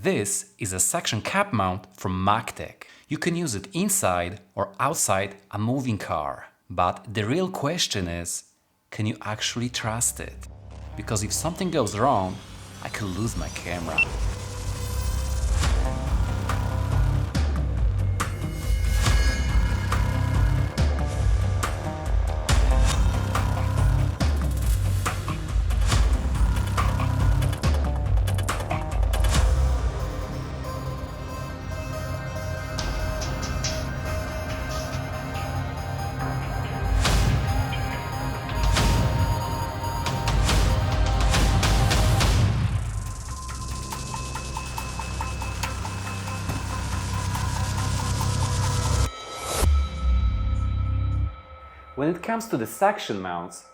This is a suction cap mount from Maectech. You can use it inside or outside a moving car. But the real question is, can you actually trust it? Because if something goes wrong, I could lose my camera. When it comes to the suction mounts,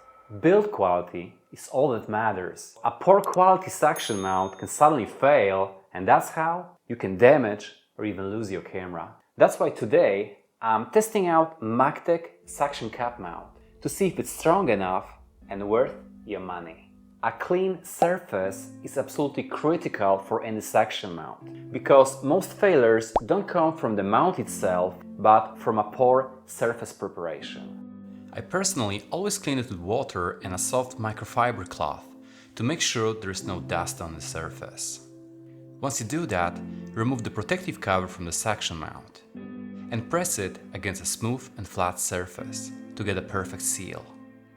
build quality is all that matters. A poor quality suction mount can suddenly fail, and that's how you can damage or even lose your camera. That's why today I'm testing out Maectech Suction Cup Mount to see if it's strong enough and worth your money. A clean surface is absolutely critical for any suction mount, because most failures don't come from the mount itself, but from a poor surface preparation. I personally always clean it with water and a soft microfiber cloth to make sure there is no dust on the surface. Once you do that, remove the protective cover from the suction mount and press it against a smooth and flat surface to get a perfect seal.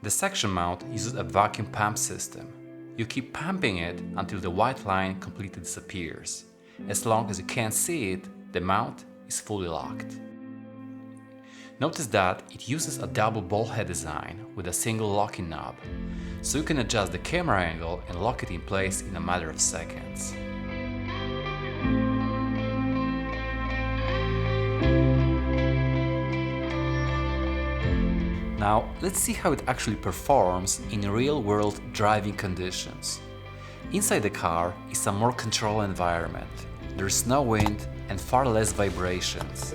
The suction mount uses a vacuum pump system. You keep pumping it until the white line completely disappears. As long as you can't see it, the mount is fully locked. Notice that it uses a double ball head design with a single locking knob, so you can adjust the camera angle and lock it in place in a matter of seconds. Now let's see how it actually performs in real-world driving conditions. Inside the car is a more controlled environment. There's no wind and far less vibrations.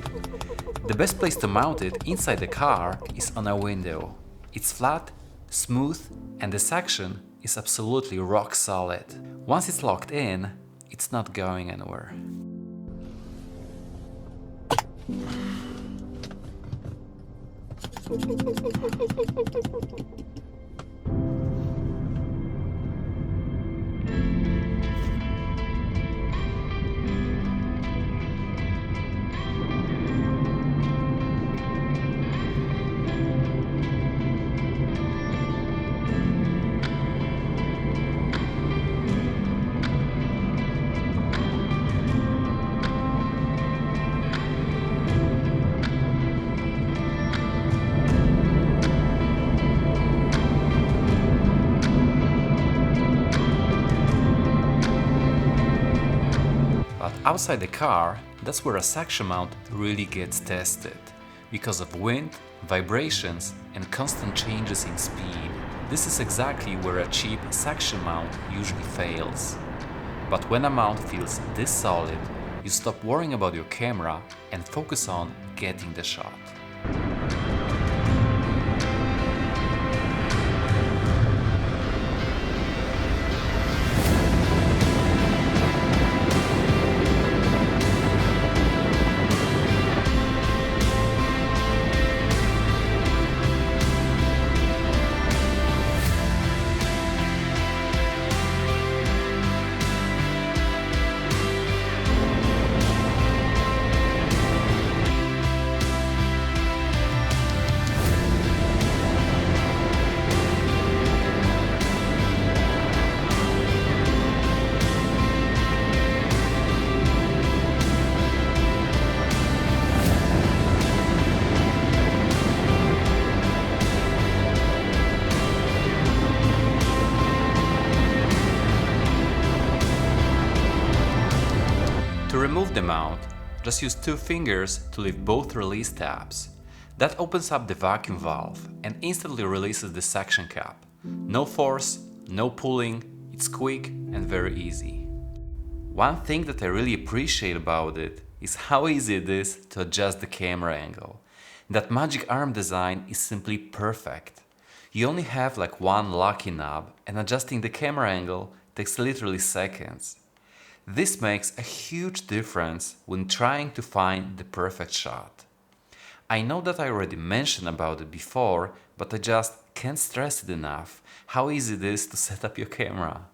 The best place to mount it inside the car is on a window. It's flat, smooth, and the suction is absolutely rock solid. Once it's locked in, it's not going anywhere. Outside the car, that's where a suction mount really gets tested, because of wind, vibrations, and constant changes in speed. This is exactly where a cheap suction mount usually fails. But when a mount feels this solid, you stop worrying about your camera and focus on getting the shot. To remove the mount, just use 2 fingers to lift both release tabs. That opens up the vacuum valve and instantly releases the suction cap. No force, no pulling, it's quick and very easy. One thing that I really appreciate about it is how easy it is to adjust the camera angle. That magic arm design is simply perfect. You only have like one lucky knob and adjusting the camera angle takes literally seconds. This makes a huge difference when trying to find the perfect shot. I know that I already mentioned about it before, but I just can't stress it enough how easy it is to set up your camera.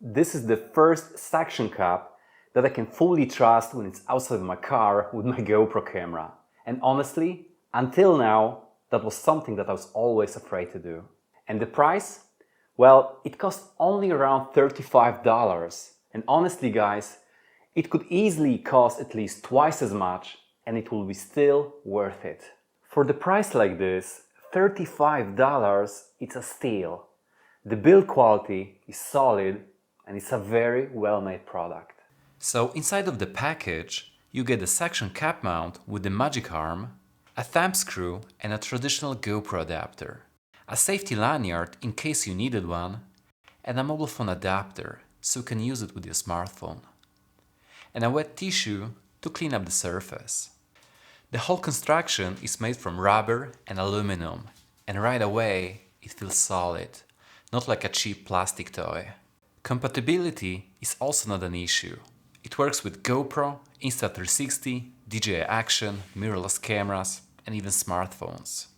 This is the first suction cup that I can fully trust when it's outside of my car with my GoPro camera. And honestly, until now, that was something that I was always afraid to do. And the price? Well, it cost only around $35. And honestly guys, it could easily cost at least twice as much and it will be still worth it. For the price like this, $35, it's a steal. The build quality is solid and it's a very well-made product. So inside of the package, you get a suction cup mount with the magic arm, a thumb screw and a traditional GoPro adapter, a safety lanyard in case you needed one, and a mobile phone adapter so you can use it with your smartphone, and a wet tissue to clean up the surface. The whole construction is made from rubber and aluminum, and right away it feels solid, not like a cheap plastic toy. Compatibility is also not an issue. It works with GoPro, Insta360, DJI Action, mirrorless cameras, and even smartphones.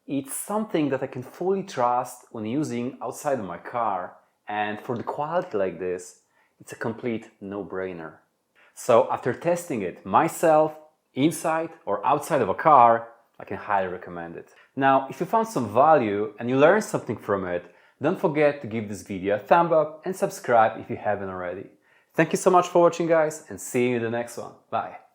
It's something that I can fully trust when using outside of my car, and for the quality like this, it's a complete no-brainer. So after testing it myself, inside or outside of a car, I can highly recommend it. Now, if you found some value and you learned something from it, don't forget to give this video a thumb up and subscribe if you haven't already. Thank you so much for watching guys, and see you in the next one. Bye!